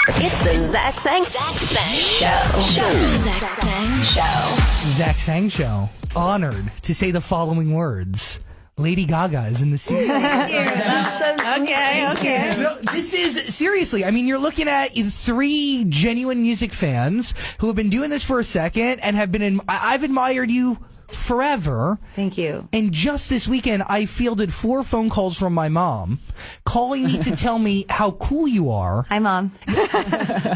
It's the Zach Sang Show. Zach Sang Show. Zach Sang Show. Honored to say the following words. Lady Gaga is in the studio. That's so Okay. No, this is, seriously, I mean, you're looking at three genuine music fans who have been doing this for a second and have been, I've admired you forever. Thank you. And just this weekend, I fielded 4 phone calls from my mom calling me to tell me how cool you are. Hi, Mom.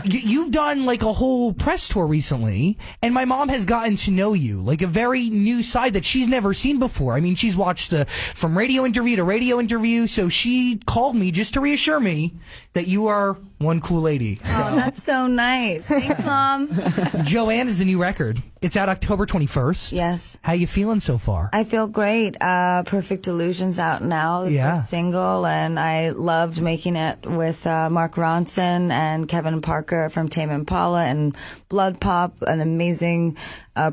You've done like a whole press tour recently, and my mom has gotten to know you, like a very new side that she's never seen before. I mean, she's watched from radio interview to radio interview, so she called me just to reassure me that you are one cool lady. Oh, that's so nice. Thanks, Mom. Joanne is the new record. It's out October 21st. Yes. How you feeling so far? I feel great. Perfect Illusion's out now, the first single, and I loved making it with Mark Ronson and Kevin Parker from Tame Impala and Blood Pop, an amazing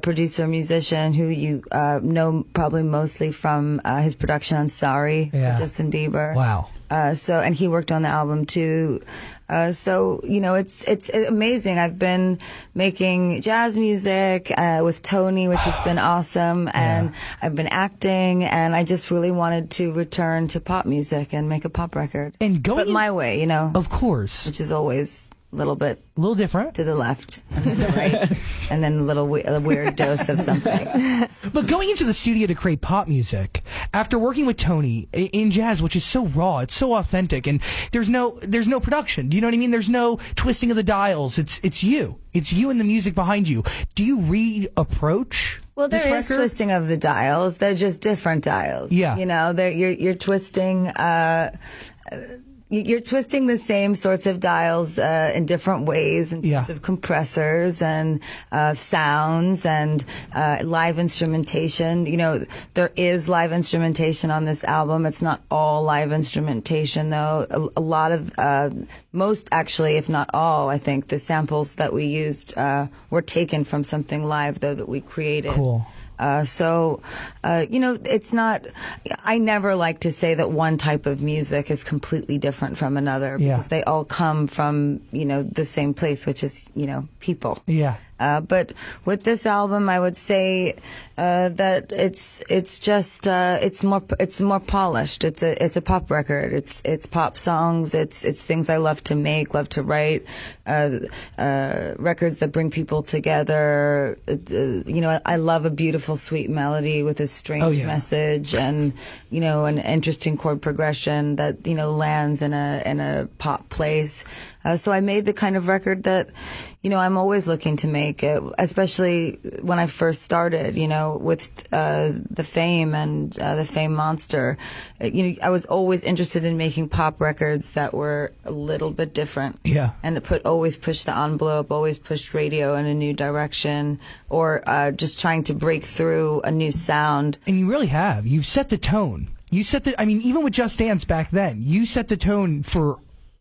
producer, musician who you know probably mostly from his production on Sorry with Justin Bieber. Wow. And he worked on the album too. So, you know, it's amazing. I've been making jazz music with Tony, which has been awesome. And I've been acting, and I just really wanted to return to pop music and make a pop record. And but my way, you know. Of course. Which is always a little bit. A little different. To the left and to the right. And then a weird dose of something. But going into the studio to create pop music, after working with Tony in jazz, which is so raw, it's so authentic, and there's no production. Do you know what I mean? There's no twisting of the dials. It's you. It's you and the music behind you. Do you reapproach? Well, there is twisting of the dials. They're just different dials. Yeah. You know, you're twisting. You're twisting the same sorts of dials in different ways in terms of compressors and sounds and live instrumentation. You know, there is live instrumentation on this album. It's not all live instrumentation, though. A lot of, most actually, if not all, I think, the samples that we used were taken from something live, though, that we created. Cool. You know, it's not, I never like to say that one type of music is completely different from another because they all come from, you know, the same place, which is, you know, people. Yeah. But with this album, I would say that it's just it's more polished. It's a pop record. It's pop songs. It's things I love to make, love to write. Records that bring people together. You know, I love a beautiful, sweet melody with a strange message, and you know, an interesting chord progression that you know lands in a pop place. So I made the kind of record that, you know, I'm always looking to make, especially when I first started, you know, with the Fame and the Fame Monster. You know, I was always interested in making pop records that were a little bit different. Yeah. And always push the envelope, always pushed radio in a new direction, or just trying to break through a new sound. And you really have. You've set the tone. I mean, even with Just Dance back then, you set the tone for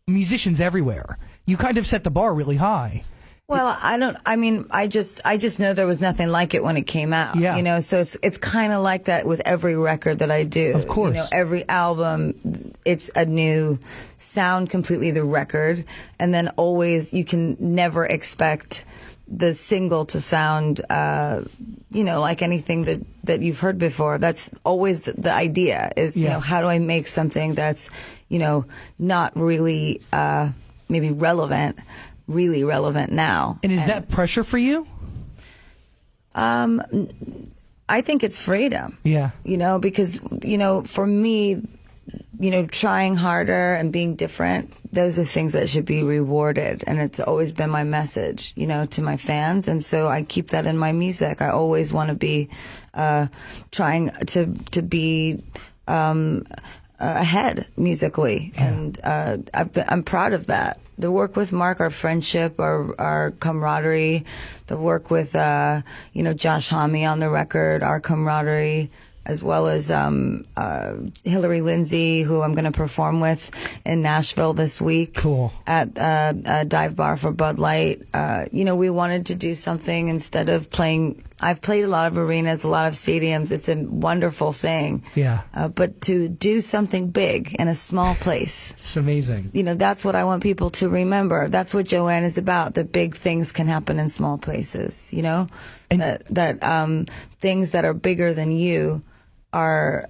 musicians everywhere. You kind of set the bar really high. Well, I just know there was nothing like it when it came out. Yeah. You know, so it's kind of like that with every record that I do. Of course. You know, every album, it's a new sound, completely the record. And then always, you can never expect the single to sound, you know, like anything that you've heard before. That's always the idea is, you know, how do I make something that's, you know, not really, maybe really relevant now. And is that pressure for you? I think it's freedom. Yeah. You know, because, you know, for me, you know, trying harder and being different, those are things that should be rewarded. And it's always been my message, you know, to my fans. And so I keep that in my music. I always want to be trying to be ahead musically. Yeah. And I'm proud of that. The work with Mark, our friendship, our camaraderie, the work with, you know, Josh Homme on the record, our camaraderie, as well as Hillary Lindsay, who I'm going to perform with in Nashville this week. Cool. At a dive bar for Bud Light. You know, we wanted to do something instead of playing I've played a lot of arenas, a lot of stadiums. It's a wonderful thing. Yeah. But to do something big in a small place. It's amazing. That's what I want people to remember. That's what Joanne is about. That big things can happen in small places, And that things that are bigger than you are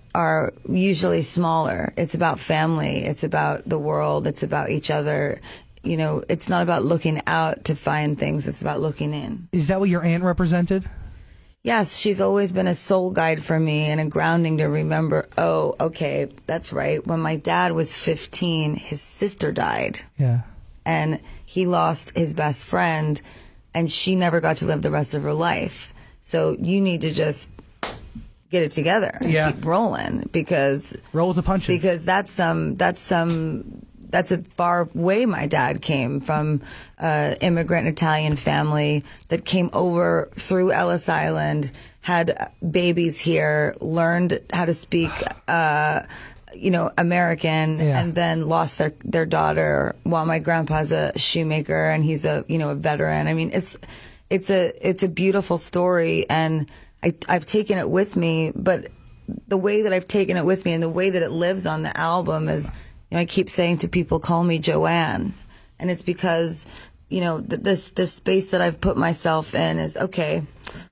usually smaller. It's about family. It's about the world. It's about each other. It's not about looking out to find things. It's about looking in. Is that what your aunt represented? Yes, she's always been a soul guide for me and a grounding to remember, oh, okay, that's right. When my dad was 15, his sister died. Yeah. And he lost his best friend, and she never got to live the rest of her life. So you need to just get it together. Yeah. Keep rolling, because roll with the punches. Because that's a far way my dad came from, immigrant Italian family that came over through Ellis Island, had babies here, learned how to speak, American, and then lost their daughter while my grandpa's a shoemaker and he's a veteran. I mean, it's a beautiful story, and I've taken it with me, but the way that I've taken it with me and the way that it lives on the album is, I keep saying to people, call me Joanne. And it's because, this space that I've put myself in is, okay,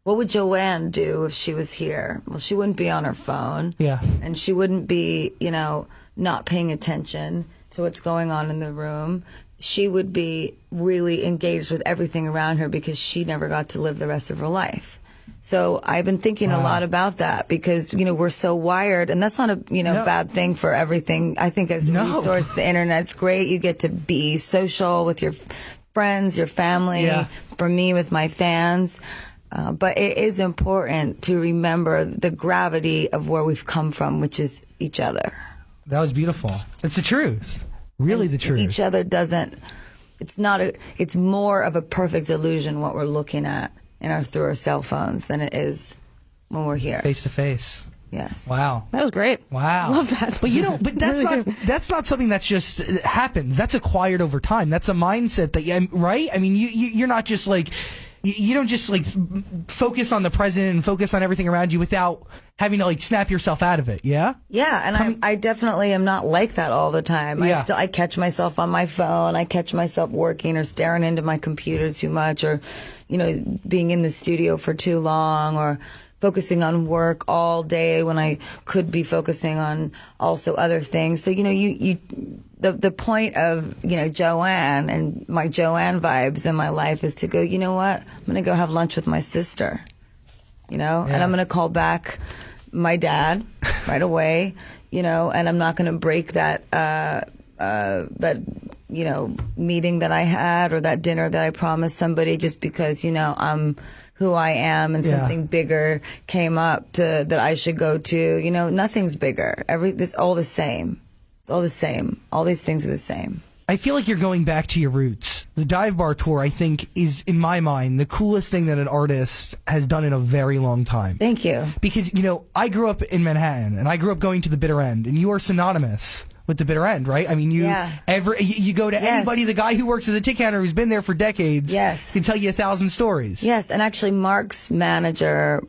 what would Joanne do if she was here? Well, she wouldn't be on her phone. Yeah. And she wouldn't be, not paying attention to what's going on in the room. She would be really engaged with everything around her because she never got to live the rest of her life. So I've been thinking a lot about that because, we're so wired, and that's not a, bad thing for everything. I think as a resource, the internet's great. You get to be social with your friends, your family, for me, with my fans. But it is important to remember the gravity of where we've come from, which is each other. That was beautiful. It's the truth. Really the truth. Each other doesn't, it's more of a perfect illusion what we're looking at through our cell phones than it is when we're here. Face to face. Yes. Wow. That was great. Wow. Love that. But that's not something that's just happens. That's acquired over time. That's a mindset that, right? I mean, you're not just like, you don't just like focus on the present and focus on everything around you without having to like snap yourself out of it. Yeah. Yeah, and I definitely am not like that all the time. Yeah. I catch myself on my phone. I catch myself working or staring into my computer too much, or being in the studio for too long, or focusing on work all day when I could be focusing on also other things. So the point of Joanne and my Joanne vibes in my life is to go, you know what, I'm going to go have lunch with my sister, and I'm going to call back my dad right away, and I'm not going to break that meeting that I had or that dinner that I promised somebody just because I'm who I am and something bigger came up that I should go to. Nothing's bigger. It's all the same. It's all the same. All these things are the same. I feel like you're going back to your roots. The Dive Bar Tour, I think, is, in my mind, the coolest thing that an artist has done in a very long time. Thank you. Because, I grew up in Manhattan, and I grew up going to the Bitter End, and you are synonymous with the Bitter End, right? I mean, you go to anybody, the guy who works as a ticket counter who's been there for decades, can tell you 1,000 stories. Yes, and actually Mark's manager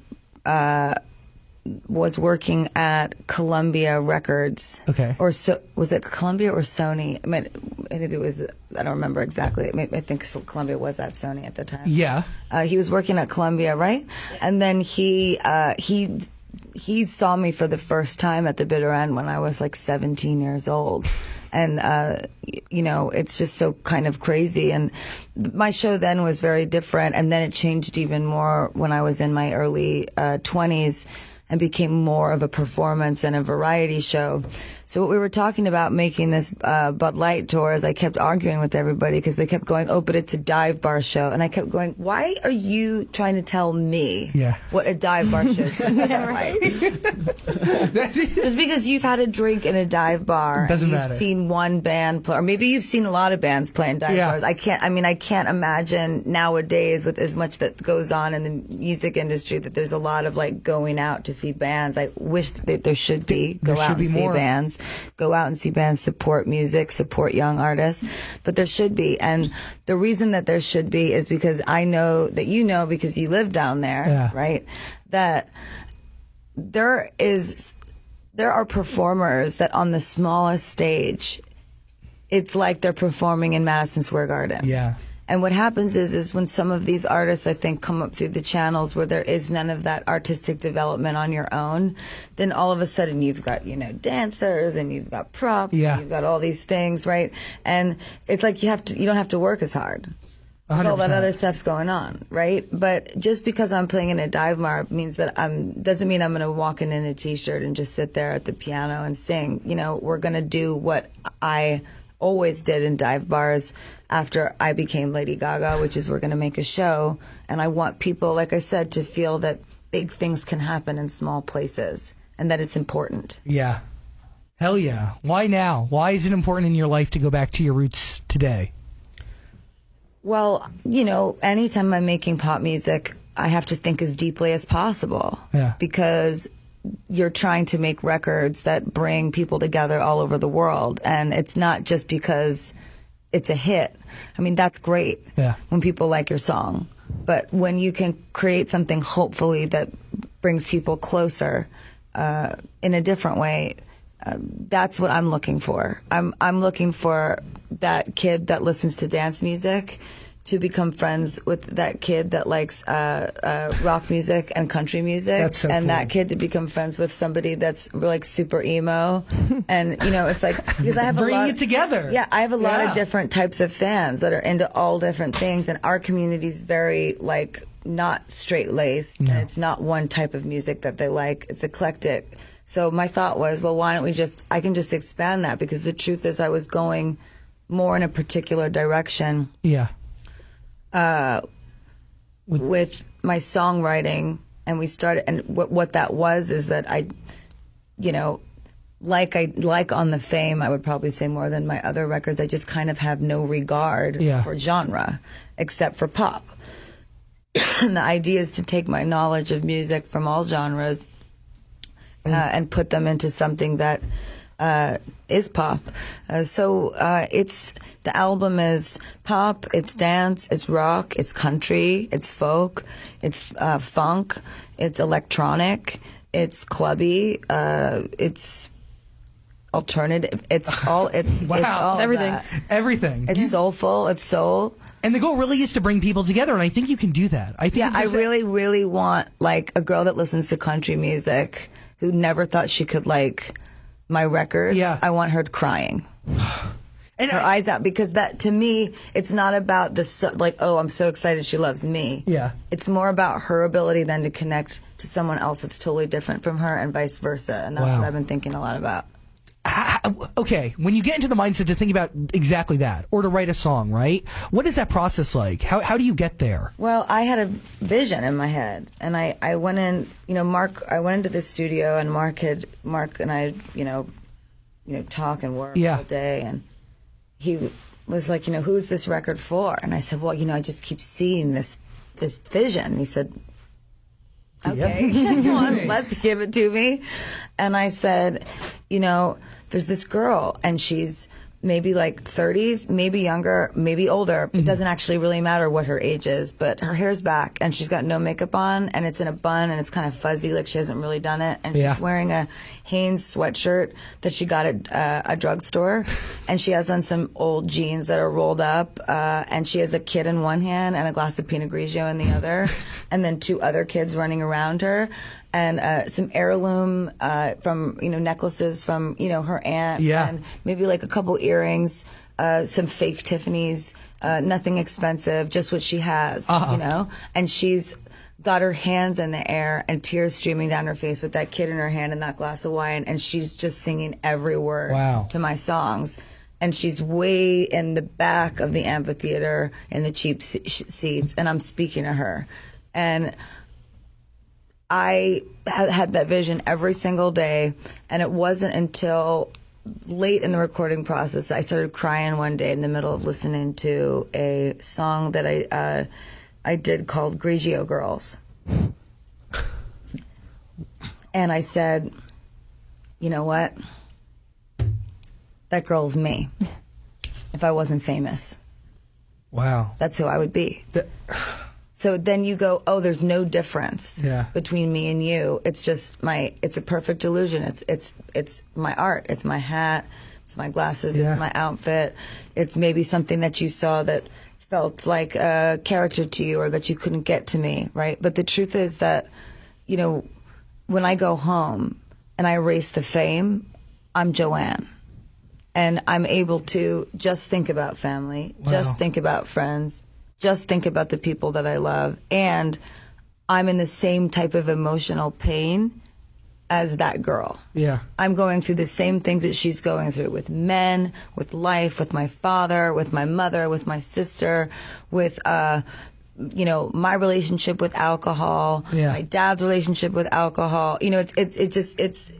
was working at Columbia Records. Okay. Or was it Columbia or Sony? I mean, maybe it was, I don't remember exactly. I think Columbia was at Sony at the time. Yeah. He was working at Columbia, right? And then he saw me for the first time at the Bitter End when I was like 17 years old. And, it's just so kind of crazy. And my show then was very different. And then it changed even more when I was in my early 20s and became more of a performance and a variety show. So what we were talking about making this Bud Light tour is I kept arguing with everybody because they kept going, oh, but it's a dive bar show. And I kept going, why are you trying to tell me what a dive bar show is? Just because you've had a drink in a dive bar Doesn't and you've matter. seen one band play, or maybe you've seen a lot of bands play in dive bars. I can't imagine nowadays with as much that goes on in the music industry that there's a lot of like going out to see bands. I wish that there should be. Go out and see bands. Go out and see bands, support music, support young artists. But there should be. And the reason that there should be is because I know that you know, because you live down there, right? That there are performers that on the smallest stage, it's like they're performing in Madison Square Garden. Yeah. And what happens is when some of these artists, I think, come up through the channels where there is none of that artistic development on your own, then all of a sudden you've got, you know, dancers and you've got props, and you've got all these things, right? And it's like you don't have to work as hard. 100%. All that other stuff's going on, right? But just because I'm playing in a dive bar means that doesn't mean I'm going to walk in a t-shirt and just sit there at the piano and sing. You know, we're going to do what I always did in dive bars after I became Lady Gaga, which is we're going to make a show. And I want people, like I said, to feel that big things can happen in small places and that it's important. Yeah. Hell yeah. Why now? Why is it important in your life to go back to your roots today? Well, you know, anytime I'm making pop music, I have to think as deeply as possible. Yeah. Because you're trying to make records that bring people together all over the world. And it's not just because it's a hit. I mean, that's great when people like your song. But when you can create something, hopefully, that brings people closer in a different way, that's what I'm looking for. I'm looking for that kid that listens to dance music to become friends with that kid that likes rock music and country music. That's so and cool. that kid to become friends with somebody that's like super emo. And, you know, it's like, because I have bringing it together. Yeah, I have a lot of different types of fans that are into all different things. And our community's very, like, not straight-laced. No. And it's not one type of music that they like. It's eclectic. So my thought was, well, why don't I can just expand that, because the truth is I was going more in a particular direction. Yeah. With my songwriting, and we started, and what that was is that I, you know, like on the Fame, I would probably say more than my other records, I just kind of have no regard for genre except for pop. And the idea is to take my knowledge of music from all genres and put them into something that is pop. The album is pop, it's dance, it's rock, it's country, it's folk, it's funk, it's electronic, it's clubby, it's alternative, it's all everything. That. Everything. It's soulful, it's soul. And the goal really is to bring people together, and I think you can do that. I really, really want, like, a girl that listens to country music who never thought she could like my records. Yeah. I want her crying. And her eyes out, because that, to me, it's not about like, oh, I'm so excited she loves me. Yeah. It's more about her ability then to connect to someone else that's totally different from her, and vice versa. And that's what I've been thinking a lot about. Okay, when you get into the mindset to think about exactly that, or to write a song, right? What is that process like? How do you get there? Well, I had a vision in my head, and I went in, you know, I went into the studio, and Mark and I, you know, talk and work all day, and he was like, you know, who's this record for? And I said, well, you know, I just keep seeing this vision. And he said, okay, come on, let's give it to me. And I said, you know, there's this girl, and she's maybe like 30s, maybe younger, maybe older. It doesn't actually really matter what her age is, but her hair's back, and she's got no makeup on, and it's in a bun, and it's kind of fuzzy, like she hasn't really done it. And she's wearing a Hanes sweatshirt that she got at a drugstore, and she has on some old jeans that are rolled up, and she has a kid in one hand and a glass of Pinot Grigio in the other, and then two other kids running around her. And some heirloom from, you know, necklaces from, you know, her aunt. Yeah. And maybe like a couple earrings, some fake Tiffany's, nothing expensive, just what she has, you know. And she's got her hands in the air and tears streaming down her face with that kid in her hand and that glass of wine. And she's just singing every word to my songs. And she's way in the back of the amphitheater in the cheap seats. And I'm speaking to her. And I had that vision every single day, and it wasn't until late in the recording process I started crying one day in the middle of listening to a song that I did called Grigio Girls. And I said, you know what? That girl's me. If I wasn't famous. Wow. That's who I would be. So then you go, oh, there's no difference between me and you. It's just it's a perfect illusion. It's my art. It's my hat. It's my glasses. It's my outfit. It's maybe something that you saw that felt like a character to you or that you couldn't get to me, right? But the truth is that, you know, when I go home and I erase the fame, I'm Joanne. And I'm able to just think about family, just think about friends, just think about the people that I love. And I'm in the same type of emotional pain as that girl. Yeah. I'm going through the same things that she's going through with men, with life, with my father, with my mother, with my sister, with, you know, my relationship with alcohol, my dad's relationship with alcohol. You know, it's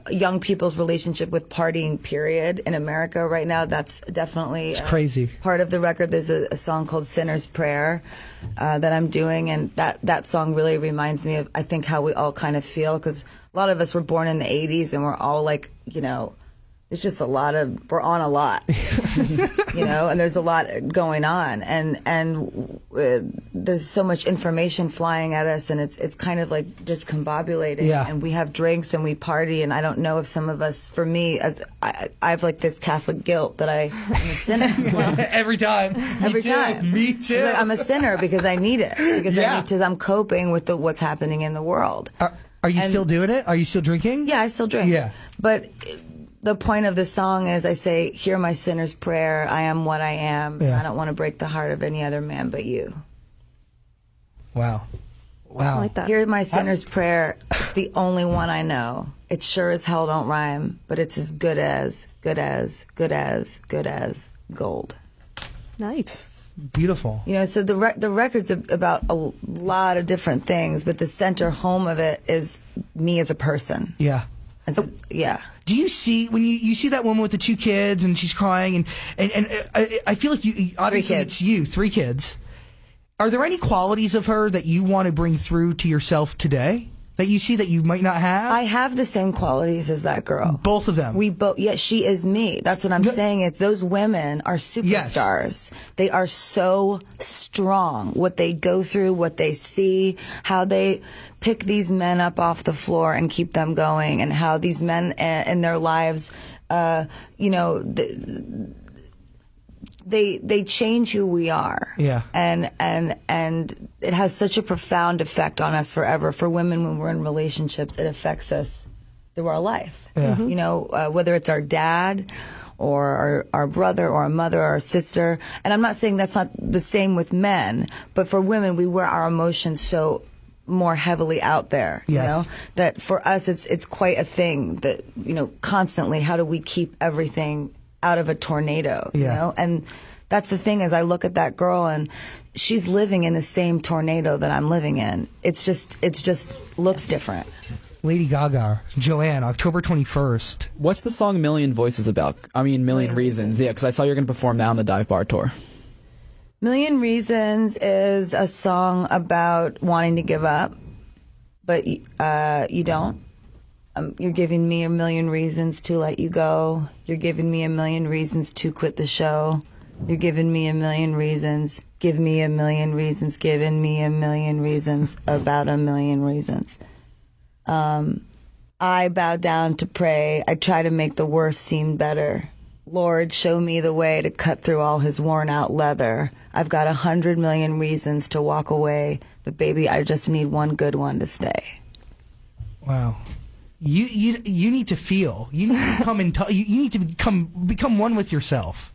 young people's relationship with partying, period, in America right now. That's definitely it's crazy. Part of the record. There's a song called Sinner's Prayer that I'm doing, and that song really reminds me of, I think, how we all kind of feel, because a lot of us were born in the 80s and we're all like, you know, it's just we're on a lot, you know, and there's a lot going on, and there's so much information flying at us, and it's kind of like discombobulating, and we have drinks and we party, and I don't know if some of us, for me, as I have like this Catholic guilt that I'm a sinner. Well, every time. Me too. Like, I'm a sinner because I need it, because I need to, I'm coping with what's happening in the world. Are you still doing it? Are you still drinking? Yeah, I still drink. Yeah. But the point of the song is I say, hear my sinner's prayer. I am what I am. I don't want to break the heart of any other man but you. Wow. I like that. Hear my sinner's prayer. It's the only one I know. It sure as hell don't rhyme, but it's as good as gold. Nice. Beautiful. You know, so the record's about a lot of different things, but the center home of it is me as a person. Yeah. Do you see, when you see that woman with the 2 kids and she's crying and I feel like you, obviously it's you, 3 kids. Are there any qualities of her that you want to bring through to yourself today that you see that you might not have? I have the same qualities as that girl. Both of them. She is me. That's what I'm saying. Is those women are superstars. Yes. They are so strong. What they go through, what they see, how they pick these men up off the floor and keep them going, and how these men in their lives, you know, they change who we are. Yeah. And it has such a profound effect on us forever. For women, when we're in relationships, it affects us through our life. Yeah. Mm-hmm. You know, whether it's our dad or our brother or our mother or our sister. And I'm not saying that's not the same with men, but for women, we wear our emotions so more heavily out there, you know, that for us, it's quite a thing that, you know, constantly, how do we keep everything out of a tornado, you know? And that's the thing, is I look at that girl and she's living in the same tornado that I'm living in. It's just looks different. Lady Gaga, Joanne, October 21st. What's the song Million Voices about? I mean, Million Reasons. Yeah, because I saw you're going to perform that on the Dive Bar tour. Million Reasons is a song about wanting to give up, but you don't. You're giving me a million reasons to let you go. You're giving me a million reasons to quit the show. You're giving me a million reasons. Give me a million reasons. Giving me a million reasons about a million reasons. I bow down to pray. I try to make the worst seem better. Lord, show me the way to cut through all his worn out leather. I've got 100 million reasons to walk away, but baby, I just need one good one to stay. Wow. You need to feel. You need to come and you need to become one with yourself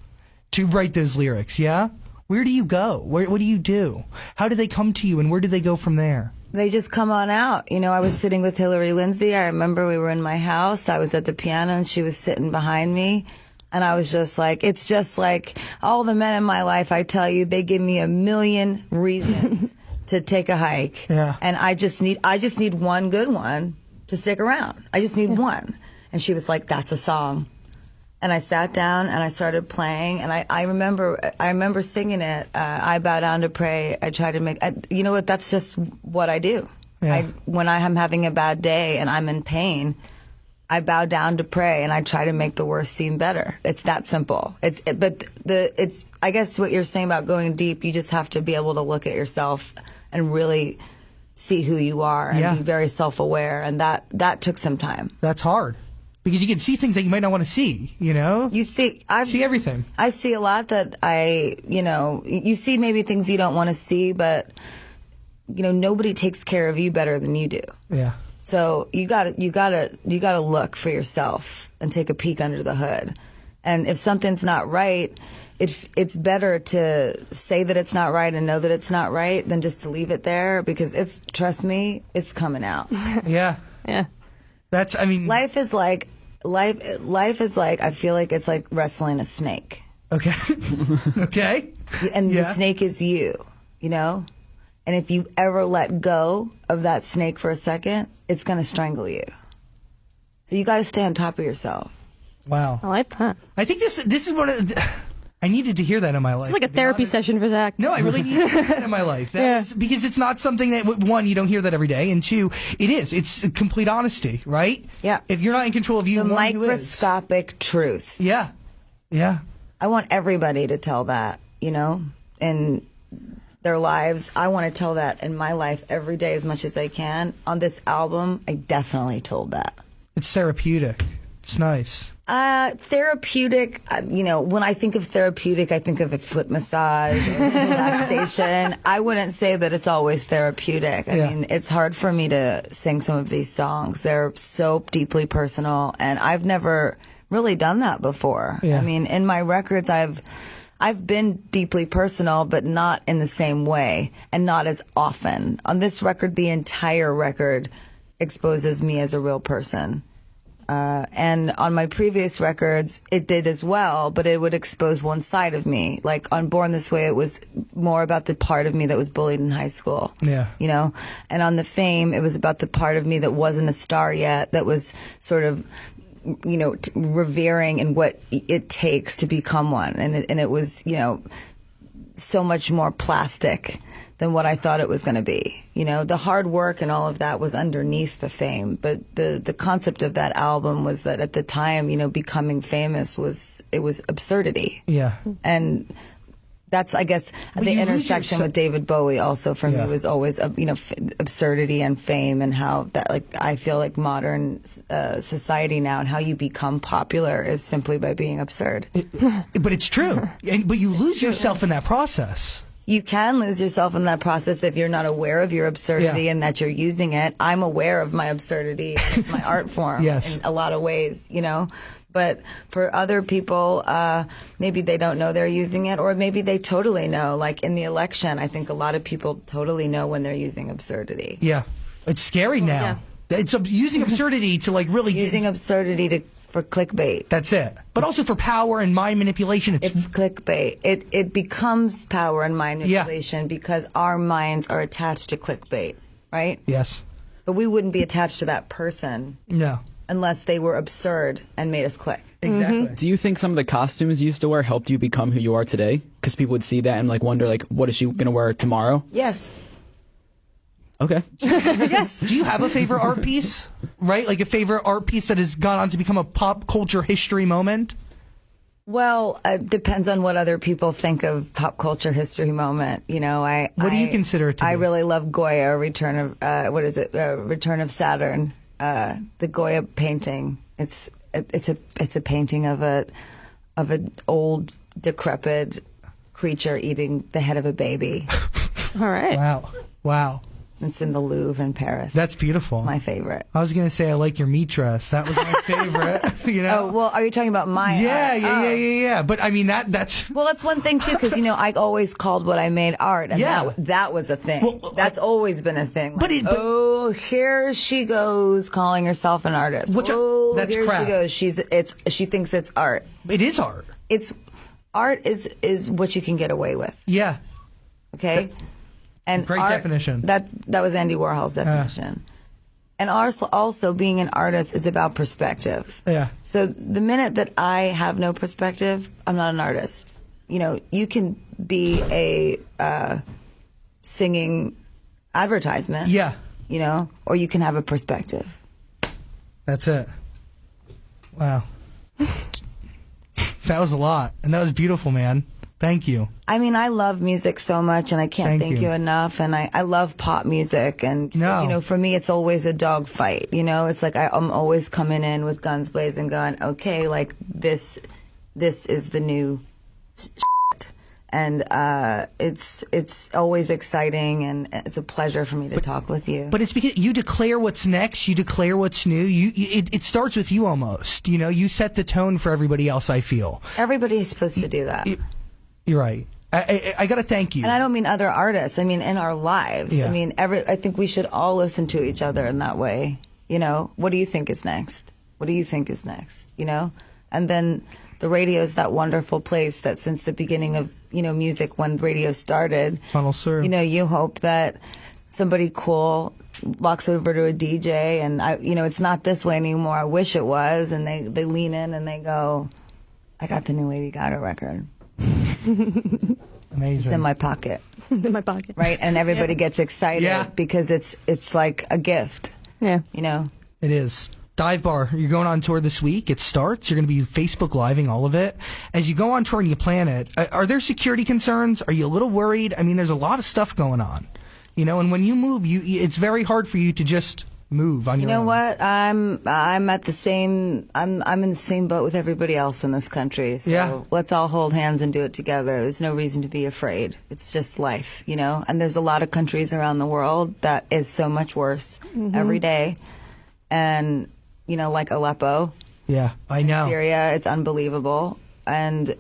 to write those lyrics. Yeah. Where do you go? What do you do? How do they come to you, and where do they go from there? They just come on out. You know, I was sitting with Hillary Lindsay. I remember we were in my house. I was at the piano and she was sitting behind me. And I was just like, it's just like all the men in my life, I tell you, they give me a million reasons to take a hike. Yeah. And I just need one good one to stick around. I just need one. And she was like, that's a song. And I sat down and I started playing, and I remember singing it. I bow down to pray. I try to make, you know what? That's just what I do. Yeah. When I am having a bad day and I'm in pain, I bow down to pray and I try to make the worst seem better. It's that simple. I guess what you're saying about going deep, you just have to be able to look at yourself and really see who you are and be very self-aware. And that took some time. That's hard. Because you can see things that you might not want to see, you know? You see, see everything. I see a lot that you see maybe things you don't want to see, but, nobody takes care of you better than you do. Yeah. So you gotta look for yourself and take a peek under the hood. And if something's not right, it's better to say that it's not right and know that it's not right than just to leave it there, because trust me, it's coming out. Yeah. Yeah. Life is like, I feel like it's like wrestling a snake. Okay. Okay. And the snake is you, And if you ever let go of that snake for a second, it's going to strangle you. So you got to stay on top of yourself. Wow. I like that. I think this is what I needed to hear that in my life. It's like a therapy session for Zach. No, I really needed to hear that in my life. Because it's not something that, one, you don't hear that every day, and two, it's complete honesty, right? Yeah. If you're not in control of you, the microscopic truth. Yeah. Yeah. I want everybody to tell that, in their lives. I want to tell that in my life every day as much as I can. On this album, I definitely told that. It's therapeutic. It's nice. Therapeutic, when I think of therapeutic, I think of a foot massage, relaxation. I wouldn't say that it's always therapeutic. I mean, it's hard for me to sing some of these songs. They're so deeply personal, and I've never really done that before. Yeah. I mean, in my records, I've been deeply personal, but not in the same way and not as often. On this record, the entire record exposes me as a real person. And on my previous records, it did as well, but it would expose one side of me. Like on Born This Way, it was more about the part of me that was bullied in high school. Yeah. And on The Fame, it was about the part of me that wasn't a star yet, that was sort of, revering in what it takes to become one. And it was, so much more plastic than what I thought it was going to be. The hard work and all of that was underneath the fame. But the concept of that album was that at the time, becoming famous was absurdity. Yeah. And that's, I guess, the intersection with David Bowie also for me was always, absurdity and fame, and how that, I feel like modern society now and how you become popular is simply by being absurd. But it's true. But you lose yourself in that process. You can lose yourself in that process if you're not aware of your absurdity and that you're using it. I'm aware of my absurdity. It's my art form in a lot of ways, But for other people, maybe they don't know they're using it, or maybe they totally know. Like in the election, I think a lot of people totally know when they're using absurdity. Yeah. It's scary now. Yeah. It's using absurdity to really... Using absurdity for clickbait. That's it. But also for power and mind manipulation. It's clickbait. It becomes power and mind manipulation because our minds are attached to clickbait, right? Yes. But we wouldn't be attached to that person. No. Unless they were absurd and made us click. Exactly. Do you think some of the costumes you used to wear helped you become who you are today? Because people would see that and wonder what is she going to wear tomorrow? Yes. Okay. Yes. Do you have a favorite art piece? Right? Like a favorite art piece that has gone on to become a pop culture history moment? Well, it depends on what other people think of pop culture history moment. What do you consider it to be? I really love Goya, Return of Saturn. The Goya painting. It's a painting of an old decrepit creature eating the head of a baby. All right. Wow. It's in the Louvre in Paris. That's beautiful. It's my favorite. I was going to say I like your meat dress. That was my favorite. Oh, well, are you talking about my art? Yeah. But I mean, that's... Well, that's one thing, too, because, I always called what I made art. And that was a thing. Well, that's always been a thing. Here she goes calling herself an artist. That's here crap. She goes. She thinks it's art. It is art. Art is what you can get away with. Yeah. Okay? And great definition. That was Andy Warhol's definition. And also being an artist is about perspective. Yeah. So the minute that I have no perspective, I'm not an artist. You can be a singing advertisement. Yeah. or you can have a perspective. That's it. Wow. That was a lot, and that was beautiful, man. Thank you. I mean, I love music so much, and I can't thank you enough. And I love pop music, and so, for me, it's always a dog fight. It's like I'm always coming in with guns blazing, going, okay, like this is the new shit. And it's always exciting, and it's a pleasure for me to talk with you. But it's because you declare what's next, you declare what's new. It starts with you almost. You set the tone for everybody else. I feel everybody is supposed to do that. You're right. I got to thank you. And I don't mean other artists. I mean in our lives. Yeah. I mean, I think we should all listen to each other in that way. What do you think is next? What do you think is next? And then the radio is that wonderful place that since the beginning of, music, when radio started, funnels through. You hope that somebody cool walks over to a DJ and, it's not this way anymore. I wish it was. And they lean in and they go, I got the new Lady Gaga record. Amazing. It's in my pocket. It's in my pocket. Right? And everybody gets excited because it's like a gift. Yeah. It is. Dive Bar, you're going on tour this week. It starts. You're going to be Facebook Living all of it. As you go on tour and you plan it, are there security concerns? Are you a little worried? I mean, there's a lot of stuff going on. And when you move, it's very hard for you to just move on your own. You know what? I'm at the same. I'm in the same boat with everybody else in this country. So let's all hold hands and do it together. There's no reason to be afraid. It's just life, And there's a lot of countries around the world that is so much worse every day. And like Aleppo. Yeah, I know. Syria, it's unbelievable. And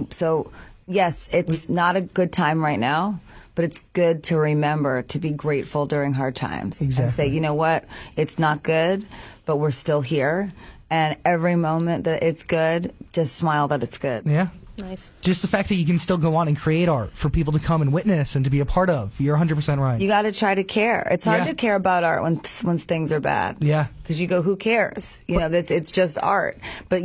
so yes, it's not a good time right now. But it's good to remember to be grateful during hard times. Exactly. And say, you know what? It's not good, but we're still here. And every moment that it's good, just smile that it's good. Yeah. Nice. Just the fact that you can still go on and create art for people to come and witness and to be a part of. You're 100% right. You got to try to care. It's hard to care about art when things are bad. Yeah. Because you go, who cares? It's just art. But,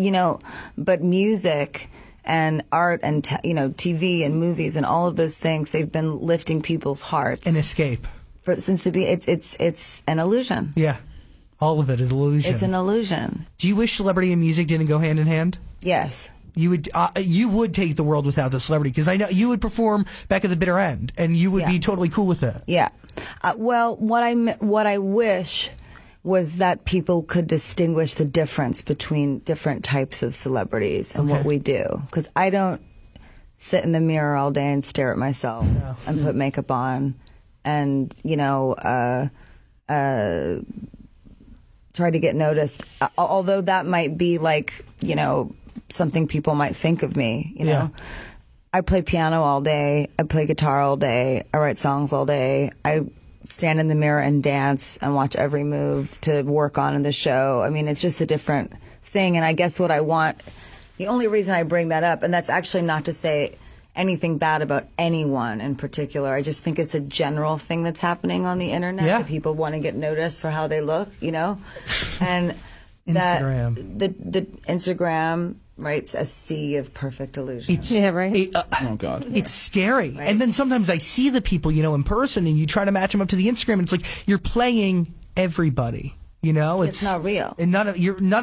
but music and art and TV and movies and all of those things, they've been lifting people's hearts. An escape. Since the beginning, it's an illusion. Yeah, all of it is illusion. It's an illusion. Do you wish celebrity and music didn't go hand in hand? Yes. You would take the world without the celebrity, because I know you would perform back at the bitter end, and you would be totally cool with it. Yeah. Well, what I wish was that people could distinguish the difference between different types of celebrities and what we do. Because I don't sit in the mirror all day and stare at myself and put makeup on and, try to get noticed. Although that might be like, something people might think of me, you know. I play piano all day. I play guitar all day. I write songs all day. I stand in the mirror and dance and watch every move to work on in the show. I mean, it's just a different thing. And I guess what I want, the only reason I bring that up, and that's actually not to say anything bad about anyone in particular. I just think it's a general thing that's happening on the internet. That people want to get noticed for how they look, and Instagram. The Instagram, right? It's a sea of perfect illusion. Oh God, it's scary. Right? And then sometimes I see the people, in person, and you try to match them up to the Instagram, and it's like you're playing everybody. It's not real. And none of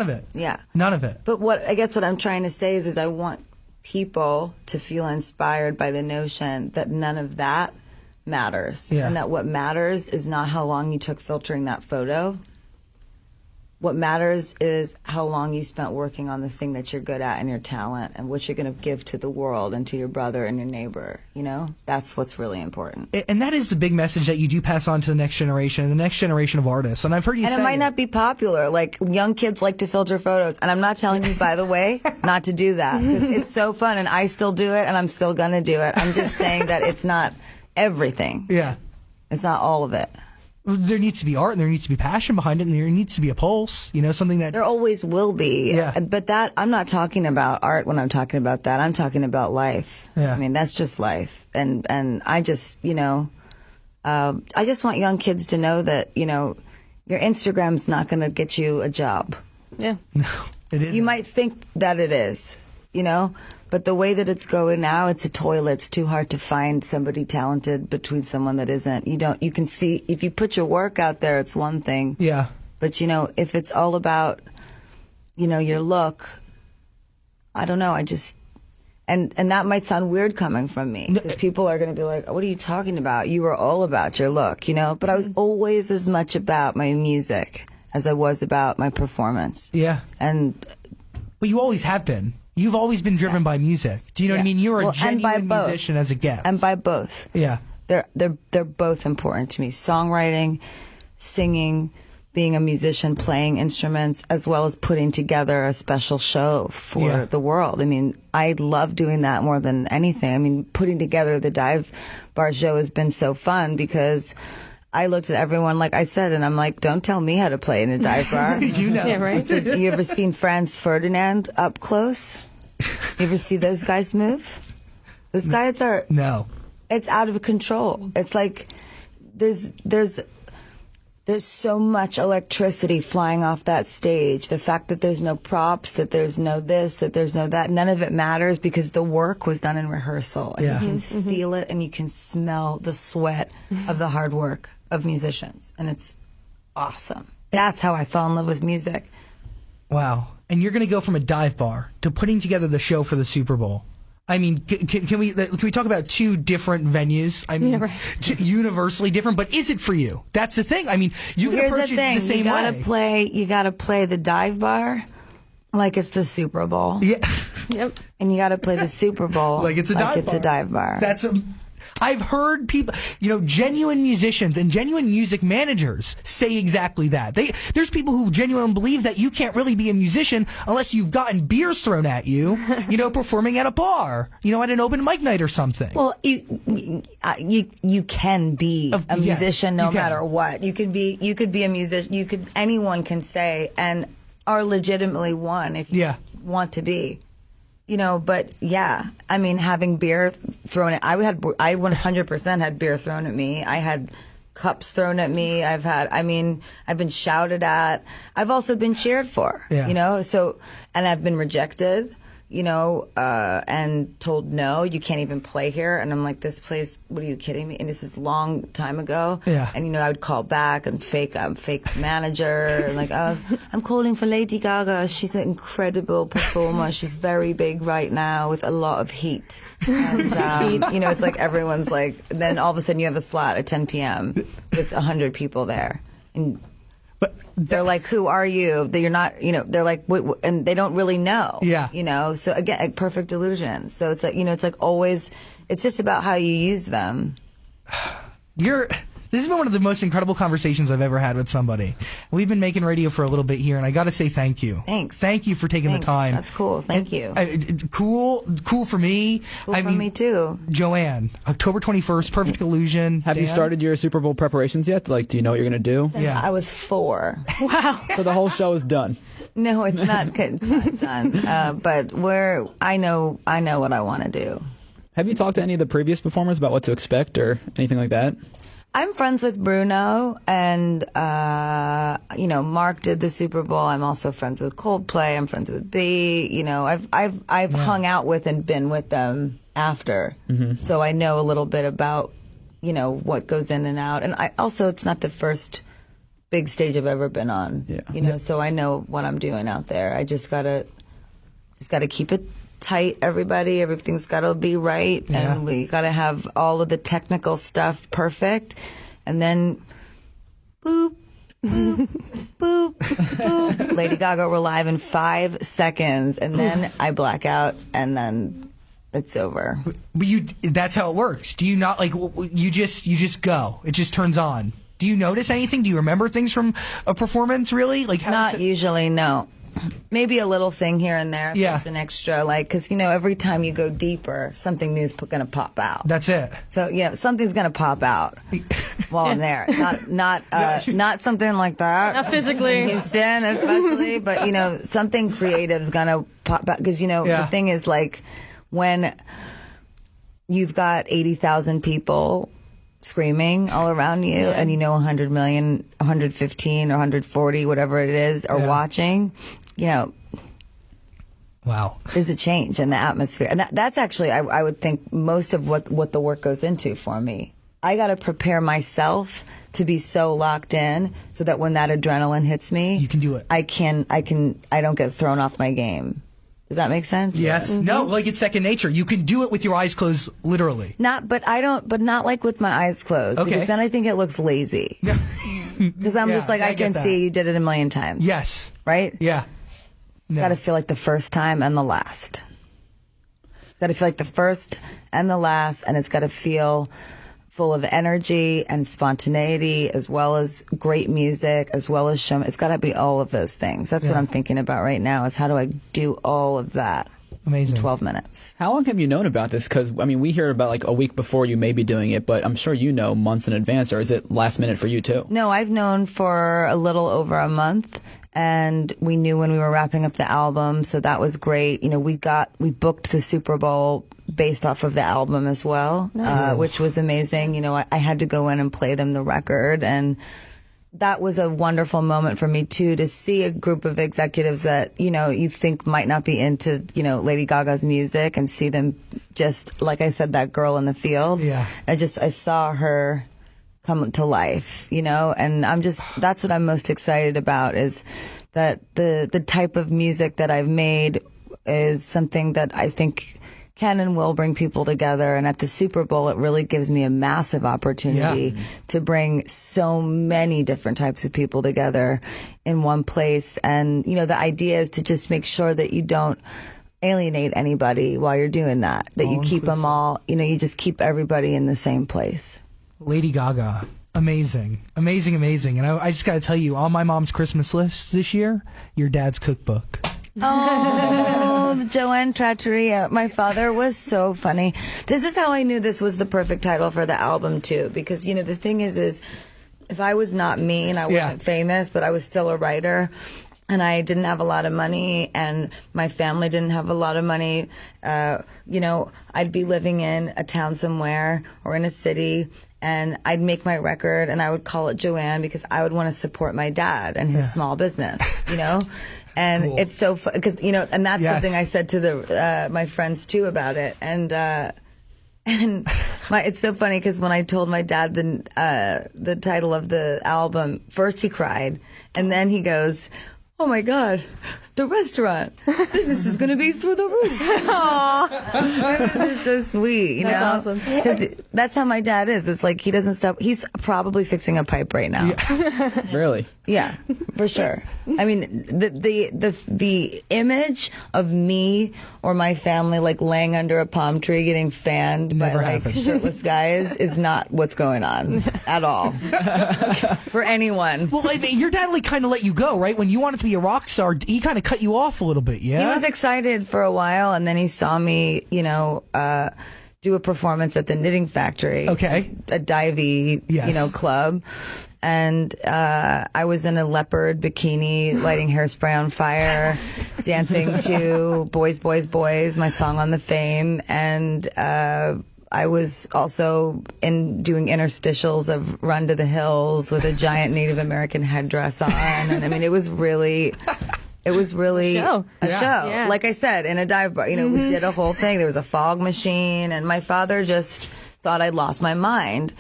it. Yeah, none of it. But what I'm trying to say is I want people to feel inspired by the notion that none of that matters, and that what matters is not how long you took filtering that photo. What matters is how long you spent working on the thing that you're good at and your talent and what you're going to give to the world and to your brother and your neighbor. That's what's really important. And that is the big message that you do pass on to the next generation and the next generation of artists. And I've heard you say... And it might not be popular. Like, young kids like to filter photos. And I'm not telling you, by the way, not to do that. It's so fun, and I still do it, and I'm still going to do it. I'm just saying that it's not everything. Yeah. It's not all of it. There needs to be art, and there needs to be passion behind it, and there needs to be a pulse, something that... There always will be. Yeah. But that, I'm not talking about art when I'm talking about that. I'm talking about life. Yeah. I mean, that's just life. And I just, I just want young kids to know that, your Instagram's not going to get you a job. Yeah. No, it isn't. You might think that it is, But the way that it's going now, it's a toilet. It's too hard to find somebody talented between someone that isn't. You can see, if you put your work out there, it's one thing. Yeah. But, if it's all about, your look, I don't know. And that might sound weird coming from me. Because people are going to be like, what are you talking about? You were all about your look, But I was always as much about my music as I was about my performance. Yeah. But you always have been. You've always been driven by music. Do you know what I mean? You're a genuine musician as a gift. And by both. Yeah. They're both important to me. Songwriting, singing, being a musician, playing instruments, as well as putting together a special show for the world. I mean, I love doing that more than anything. I mean, putting together the Dive Bar show has been so fun because I looked at everyone, like I said, and I'm like, don't tell me how to play in a dive bar. You know. Yeah, right? So, you ever seen Franz Ferdinand up close? You ever see those guys move? Those guys are... No. It's out of control. It's like there's so much electricity flying off that stage. The fact that there's no props, that there's no this, that there's no that, none of it matters because the work was done in rehearsal. And you can feel it and you can smell the sweat of the hard work of musicians. And it's awesome. That's how I fell in love with music. Wow. And you're going to go from a dive bar to putting together the show for the Super Bowl. I mean, can we talk about two different venues? I mean, universally different, but is it for you? That's the thing. I mean, you can approach it the same way. You gotta play the dive bar like it's the Super Bowl. Yeah. Yep. And you gotta play the Super Bowl like it's a dive bar. I've heard people, genuine musicians and genuine music managers say exactly that. There's people who genuinely believe that you can't really be a musician unless you've gotten beers thrown at you, performing at a bar, at an open mic night or something. Well, you can be a musician no matter what. You could be a musician. Anyone can say and are legitimately one if you want to be. But I mean, having beer thrown at, I 100% had beer thrown at me. I had cups thrown at me. I've been shouted at. I've also been cheered for, and I've been rejected, and told, no, you can't even play here. And I'm like, this place, what are you kidding me? And this is a long time ago. Yeah. And, I would call back and fake manager and like, I'm calling for Lady Gaga. She's an incredible performer. She's very big right now with a lot of heat. And, it's like everyone's like, then all of a sudden you have a slot at 10 p.m. with 100 people there. And but they're like, who are you? That you're not, they're like, what, and they don't really know. Yeah. So again, a perfect illusion. So it's like, it's like always, it's just about how you use them. This has been one of the most incredible conversations I've ever had with somebody. We've been making radio for a little bit here, and I got to say thank you. Thanks. Thank you for taking the time. That's cool. Thank you. Cool for me. Cool for me too. Joanne, October 21st, Perfect Illusion. Have you started your Super Bowl preparations yet? Like, do you know what you're going to do? Yeah. I was 4. Wow. So the whole show is done. No, it's not done. But I know what I want to do. Have you talked to any of the previous performers about what to expect or anything like that? I'm friends with Bruno, and Mark did the Super Bowl. I'm also friends with Coldplay. I'm friends with B. I've hung out with and been with them after, so I know a little bit about what goes in and out. And I also, it's not the first big stage I've ever been on. So I know what I'm doing out there. I just gotta keep it tight, everybody. Everything's got to be right, and we got to have all of the technical stuff perfect, and then boop, boop, boop, boop. Lady Gaga, we're live in 5 seconds, and then I black out, and then it's over. But that's how it works. Do you not, like, you just go? It just turns on. Do you notice anything? Do you remember things from a performance, really? Like, not usually, no. Maybe a little thing here and there. Yeah. It's an extra, because, every time you go deeper, something new is going to pop out. That's it. So, something's going to pop out while I'm there. Not something like that. Not physically. In Houston, especially. But, something creative's going to pop out. Because, the thing is, like, when you've got 80,000 people screaming all around you, and 100 million, 115 or 140, whatever it is, are watching, Wow. Wow. There's a change in the atmosphere. And that's actually, I would think, most of what the work goes into for me. I got to prepare myself to be so locked in so that when that adrenaline hits me, you can do it. I don't get thrown off my game. Does that make sense? Yes. Mm-hmm. No, like it's second nature. You can do it with your eyes closed, literally. Not like with my eyes closed. Okay. Because then I think it looks lazy. Because I'm just like, I can see you did it a million times. Yes. Right? Yeah. No. Got to feel like the first time and the last. Got to feel like the first and the last, and it's got to feel full of energy and spontaneity, as well as great music, as well as show. It's got to be all of those things. That's what I'm thinking about right now, is how do I do all of that Amazing. in 12 minutes. How long have you known about this? Because, I mean, we hear about like a week before you may be doing it, but I'm sure you know months in advance, or is it last minute for you too? No, I've known for a little over a month, and we knew when we were wrapping up the album, so that was great. You know, we booked the Super Bowl based off of the album as well, which was amazing. You know, I had to go in and play them the record, and that was a wonderful moment for me too, to see a group of executives that, you know, you think might not be into, you know, Lady Gaga's music, and see them just, like I said, that girl in the field. Yeah. I saw her come to life, you know, and that's what I'm most excited about, is that the type of music that I've made is something that I think can and will bring people together. And at the Super Bowl, it really gives me a massive opportunity to bring so many different types of people together in one place. And, you know, the idea is to just make sure that you don't alienate anybody while you're doing that, that you keep them all, you know, you just keep everybody in the same place. Lady Gaga. Amazing. Amazing, amazing. And I just got to tell you, on my mom's Christmas list this year, your dad's cookbook. Oh, the Joanne Trattoria. My father was so funny. This is how I knew this was the perfect title for the album, too. Because, you know, the thing is if I was not me and I wasn't famous, but I was still a writer, and I didn't have a lot of money, and my family didn't have a lot of money, you know, I'd be living in a town somewhere or in a city, and I'd make my record and I would call it Joanne, because I would want to support my dad and his small business, you know? And it's so fun, because, you know, and that's something I said to my friends too about it. And it's so funny, because when I told my dad the title of the album, first he cried, and then he goes, "Oh my God, the restaurant business is going to be through the roof." It's so sweet, you know? That's awesome. Because that's how my dad is. It's like he doesn't stop. He's probably fixing a pipe right now. Yeah. Really? Yeah, for sure. I mean, the image of me or my family like laying under a palm tree getting fanned by like shirtless guys is not what's going on at all for anyone. Well, I mean, your dad like kind of let you go, right? When you wanted to be a rock star, he kind of cut you off a little bit, yeah? He was excited for a while, and then he saw me, you know, do a performance at the Knitting Factory. Okay. A divey, you know, club. And I was in a leopard bikini, lighting hairspray on fire, dancing to Boys, Boys, Boys, my song on the Fame. And I was also doing interstitials of Run to the Hills with a giant Native American headdress on. And I mean, it was really a show. Yeah. Like I said, in a dive bar, you know, we did a whole thing. There was a fog machine, and my father just thought I'd lost my mind.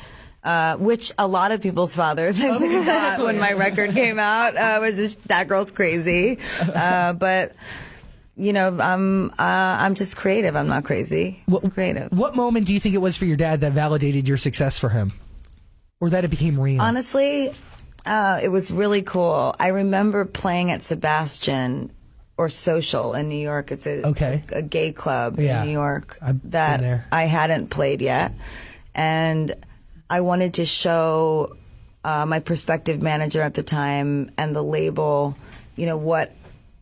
Which a lot of people's fathers I think thought when my record came out, was just, that girl's crazy. But you know, I'm just creative. I'm not crazy. I'm just creative. What moment do you think it was for your dad that validated your success for him, or that it became real? Honestly, it was really cool. I remember playing at Sebastian or Social in New York. It's a gay club in New York that I hadn't played yet, and I wanted to show my prospective manager at the time and the label, you know, what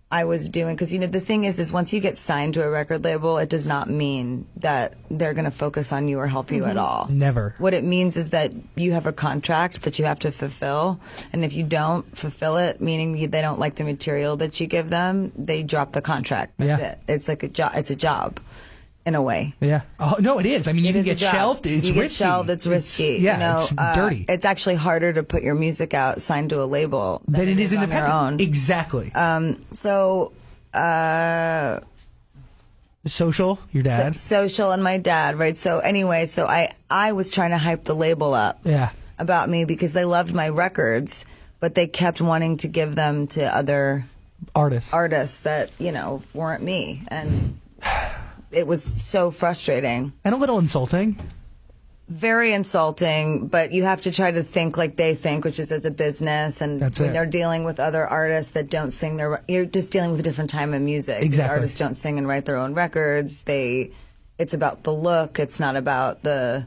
I was doing. Because, you know, the thing is once you get signed to a record label, it does not mean that they're going to focus on you or help you at all. Never. What it means is that you have a contract that you have to fulfill. And if you don't fulfill it, meaning they don't like the material that you give them, they drop the contract. That's it. It's like a job. It's a job. In a way. Yeah. Oh, no, it is. I mean, you can get shelved. It's risky. You get shelved. It's risky. Yeah, you know, it's dirty. It's actually harder to put your music out signed to a label than it is independent. on your own. Exactly. So Social, your dad? Social and my dad, right? So anyway, so I was trying to hype the label up about me because they loved my records, but they kept wanting to give them to other artists that, you know, weren't me. And it was so frustrating. And a little insulting. Very insulting, but you have to try to think like they think, which is as a business. And when they're dealing with other artists that don't sing you're just dealing with a different time of music. Exactly. The artists don't sing and write their own records. It's about the look. It's not about the,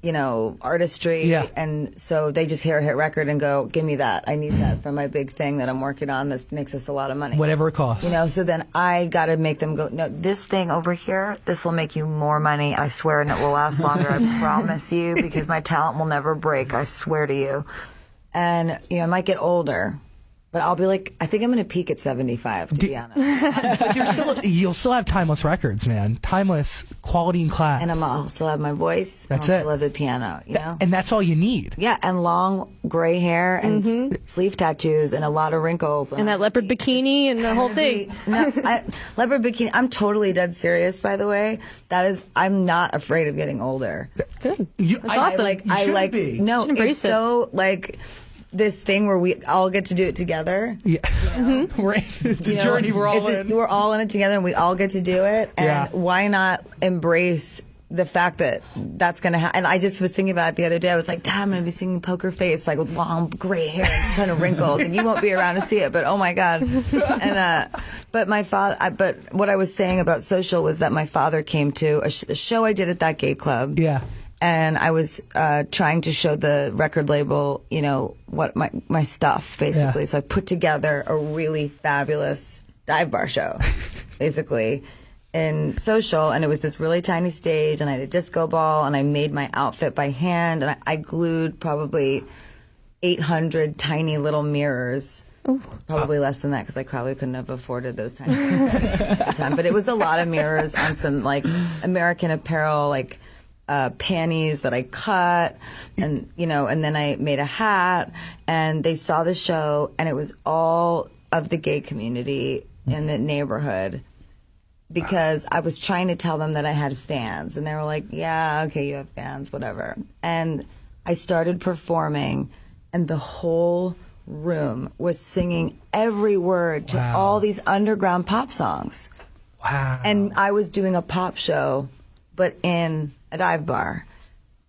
you know, artistry. Yeah. And so they just hear a hit record and go, give me that. I need that for my big thing that I'm working on. This makes us a lot of money. Whatever it costs. You know, so then I got to make them go, no, this thing over here, this will make you more money. I swear, and it will last longer. I promise you, because my talent will never break. I swear to you. And, you know, I might get older. But I'll be like, I think I'm going to peak at 75, to be honest. But you'll still have timeless records, man. Timeless, quality and class. And I'll still have my voice. That's I'll it. still have the piano, you know? And that's all you need. Yeah, and long gray hair and sleeve tattoos and a lot of wrinkles. And that leopard bikini and the whole thing. Leopard bikini. I'm totally dead serious, by the way. I'm not afraid of getting older. Good. That's awesome. You should be. No, embrace it's so like this thing where we all get to do it together. Yeah. It's a journey we're all in. We're all in it together and we all get to do it. And why not embrace the fact that that's going to happen? And I just was thinking about it the other day. I was like, Dad, I'm going to be singing Poker Face, like with long gray hair and kind of wrinkles, and you won't be around to see it, but oh my God. And, but my father, but what I was saying about Social was that my father came to a show I did at that gay club. Yeah. And I was trying to show the record label, you know, what my stuff, basically. Yeah. So I put together a really fabulous dive bar show, basically, in Social. And it was this really tiny stage, and I had a disco ball, and I made my outfit by hand, and I glued probably 800 tiny little mirrors. Ooh. Probably less than that, because I probably couldn't have afforded those tiny mirrors at the time. But it was a lot of mirrors on some, like, American Apparel, like, panties that I cut, and you know, and then I made a hat, and they saw the show, and it was all of the gay community in the neighborhood, because I was trying to tell them that I had fans, and they were like, yeah, okay, you have fans, whatever. And I started performing, and the whole room was singing every word to all these underground pop songs. Wow. And I was doing a pop show, but in a dive bar.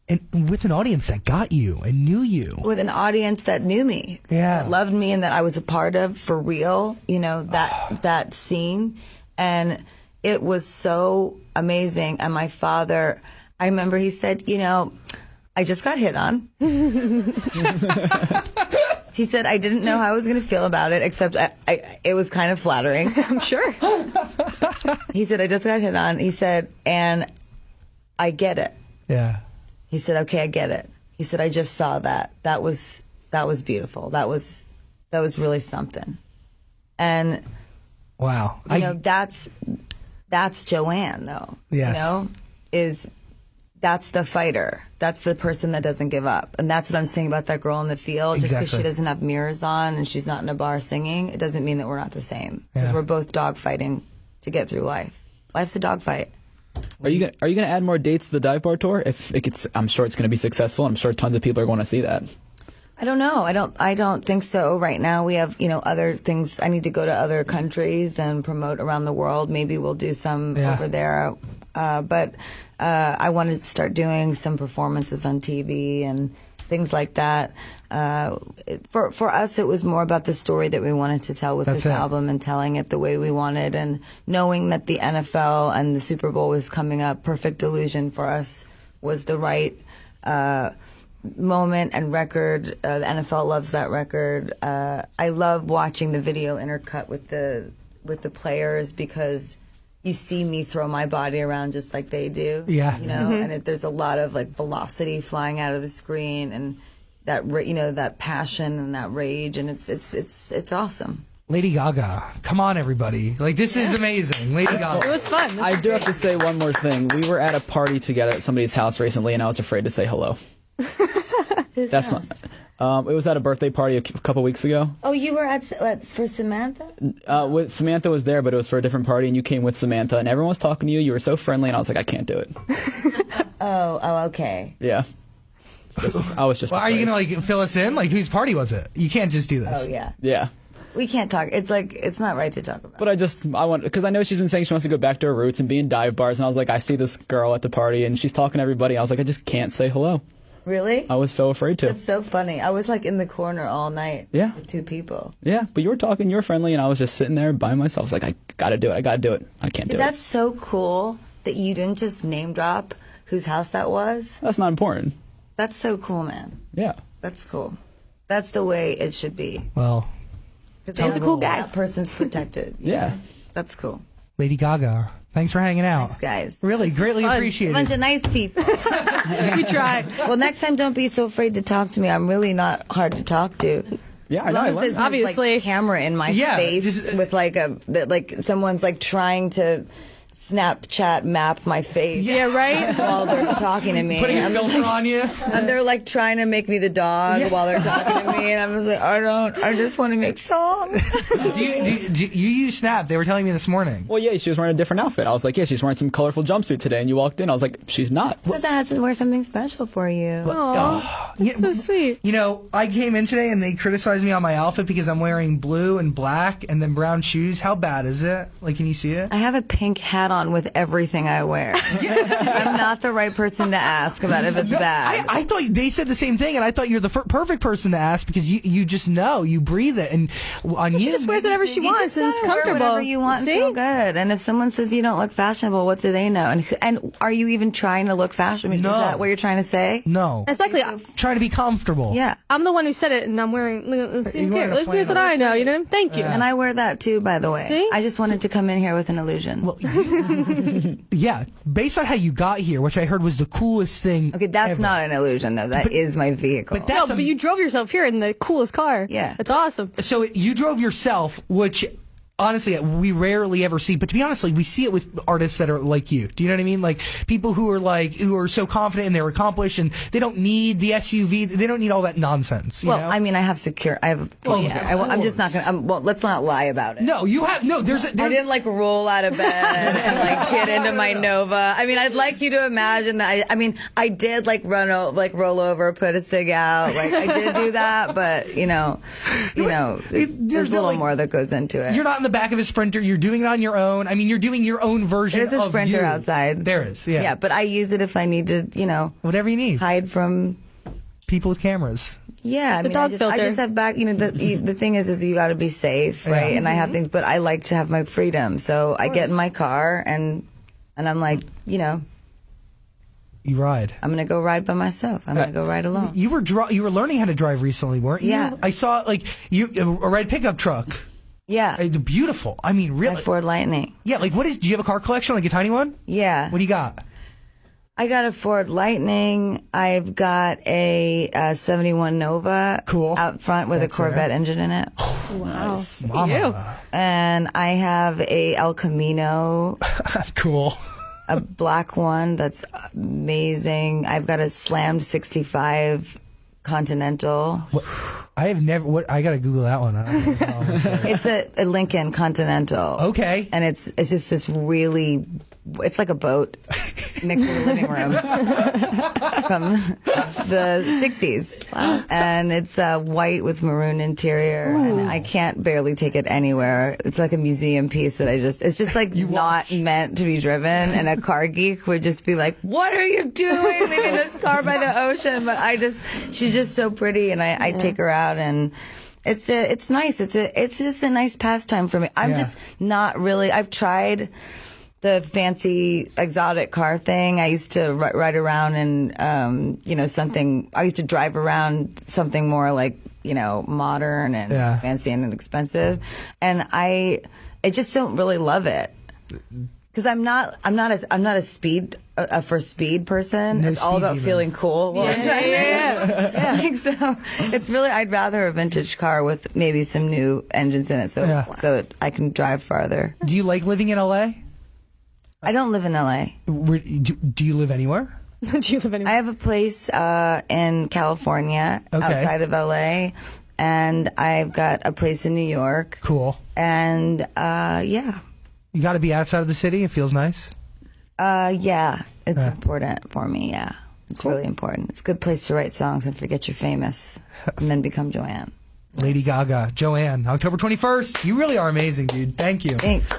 And with an audience that got you and knew you. With an audience that knew me. Yeah. That loved me and that I was a part of for real, you know, that scene. And it was so amazing. And my father, I remember he said, you know, I just got hit on. He said, I didn't know how I was going to feel about it, except it was kind of flattering. I'm sure. He said, I just got hit on. He said, and I get it. Yeah. He said, okay, I get it. He said, I just saw that. That was beautiful. That was really something. And wow. You know, that's Joanne, though. Yes. You know, that's the fighter. That's the person that doesn't give up. And that's what I'm saying about that girl in the field. Just because she doesn't have mirrors on and she's not in a bar singing, it doesn't mean that we're not the same. Because we're both dogfighting to get through life. Life's a dogfight. Are you gonna add more dates to the dive bar tour? If it gets, I'm sure it's gonna be successful. I'm sure tons of people are going to see that. I don't know. I don't think so. Right now we have, you know, other things. I need to go to other countries and promote around the world. Maybe we'll do some over there. But I want to start doing some performances on TV and things like that. For us, it was more about the story that we wanted to tell with this album and telling it the way we wanted, and knowing that the NFL and the Super Bowl was coming up. Perfect Illusion for us was the right moment and record. The NFL loves that record. I love watching the video intercut with the players, because you see me throw my body around just like they do. Yeah. You know, and there's a lot of like velocity flying out of the screen, and that, you know, that passion and that rage, and it's awesome. Lady Gaga, come on, everybody! Like, this is amazing, Lady Gaga. It was fun. I do have to say one more thing. We were at a party together at somebody's house recently, and I was afraid to say hello. Who's That's house? It was at a birthday party a couple weeks ago. Oh, you were at for Samantha? Samantha was there, but it was for a different party, and you came with Samantha, and everyone was talking to you. You were so friendly, and I was like, I can't do it. Oh, okay. Yeah. I was just. Well, are you gonna fill us in? Like, whose party was it? You can't just do this. Oh yeah. Yeah. We can't talk. It's like it's not right to talk about. But I want because I know she's been saying she wants to go back to her roots and be in dive bars, and I was like, I see this girl at the party, and she's talking to everybody. I was like, I just can't say hello. Really? I was so afraid to. That's so funny. I was like in the corner all night. Yeah. With 2 people. Yeah, but you were talking, you were friendly, and I was just sitting there by myself. I was like, I gotta do it. I can't do it. That's so cool that you didn't just name drop whose house that was. That's not important. That's so cool, man. Yeah. That's cool. That's the way it should be. Well, He's a cool guy. That person's protected. Yeah. That's cool. Lady Gaga, thanks for hanging out. Nice guys. Really, greatly fun. A appreciated. bunch of nice people. We try. Well, next time, don't be so afraid to talk to me. I'm really not hard to talk to. Yeah, I As know. long I as learned. there's no, Obviously. like, camera in my Yeah, face just- with like someone's like trying to Snapchat map my face. Yeah, right? While they're talking to me. Putting a I'm filter like- on you. And they're like trying to make me the dog while they're talking to me, and I'm just like, I just want to make songs. Do you use Snap? They were telling me this morning. Well, yeah, she was wearing a different outfit. I was like, yeah, she's wearing some colorful jumpsuit today, and you walked in. I was like, she's not. Because I had to wear something special for you. Yeah, So sweet. You know, I came in today and they criticized me on my outfit because I'm wearing blue and black and then brown shoes. How bad is it? Like, can you see it? I have a pink hat on with everything I wear. I'm not the right person to ask about if it's bad. I thought they said the same thing, and I thought you're the perfect person to ask because you just know, you breathe it, and on She you, just wears whatever she You wants just and it's gotta wear comfortable. whatever you want and See? feel good. And if someone says you don't look fashionable, what do they know? And are you even trying to look fashionable? No. Is that what you're trying to say? no, Exactly. trying to be comfortable. Yeah. I'm the one who said it, and I'm wearing. Look, You're wearing a look, here's what flannel. I know. You know. Thank you. And I wear that too, by the way. See? I just wanted to come in here with an illusion. Well, yeah, based on how you got here, which I heard was the coolest thing. Okay, that's ever. not an illusion, though. That is my vehicle. But No, that's but you drove yourself here in the coolest car. Yeah. It's awesome. So you drove yourself, which honestly we rarely ever see. But to be honest, like, we see it with artists that are like you. Do you know what I mean? Like people who are so confident and they're accomplished and they don't need the SUV. They don't need all that nonsense. You know? I mean, I have I'm just not going to, let's not lie about it. No, you have no. I didn't like roll out of bed and like get into my Nova. I mean, I'd like you to imagine that. I did like roll over, put a cig out. Like I did do that, but there's a little more that goes into it. You're not in the back of a Sprinter. You're doing it on your own. I mean, you're doing your own version. There's a of Sprinter you. outside. There is. Yeah. Yeah, but I use it if I need to, Whatever you need. hide from. People with cameras. Yeah, I mean, dog I filter. just have back. The thing is you got to be safe, right? Yeah. And I have things, but I like to have my freedom. So I get in my car and I'm like, You ride. I'm gonna go ride by myself. I'm gonna go ride alone. You were learning how to drive recently, weren't you? Yeah. I saw like a red pickup truck. Yeah, It's beautiful. I mean, my really. Ford Lightning. Yeah. Like, do you have a car collection, like a tiny one? Yeah, What do you got? I got a Ford Lightning. I've got a 71 Nova. Cool. Out front with That's a Corvette it. engine in it. Wow. Mama. And I have a El Camino, Cool. a black one that's amazing. I've got a slammed 65 Continental. I have never. What? I gotta Google that one. I don't know how it's like. It's a Lincoln Continental. Okay. And it's just this really, it's like a boat mixed with a living room from the 60s. Wow. And it's white with maroon interior. Ooh. And I can't barely take it anywhere. It's like a museum piece that it's just like not meant to be driven. And a car geek would just be like, what are you doing leaving this car by the ocean? But she's just so pretty. And I take her out and it's nice. It's just a nice pastime for me. I'm just not really, I've tried the fancy exotic car thing. I used to ride around in, something, I used to drive around something more like, modern and fancy and inexpensive. And I just don't really love it. Cause I'm not a speed, for speed person. No it's all speed about demon. feeling cool. Yeah. Like, so it's really, I'd rather a vintage car with maybe some new engines in it. So I can drive farther. Do you like living in LA? I don't live in LA. Do you live anywhere? Do you live anywhere? I have a place in California, outside of LA, and I've got a place in New York. Cool. And yeah. You got to be outside of the city. It feels nice. Yeah, it's important for me. Yeah, it's really important. It's a good place to write songs and forget you're famous, and then become Joanne. Lady Gaga, Joanne, October 21st. You really are amazing, dude. Thank you. Thanks.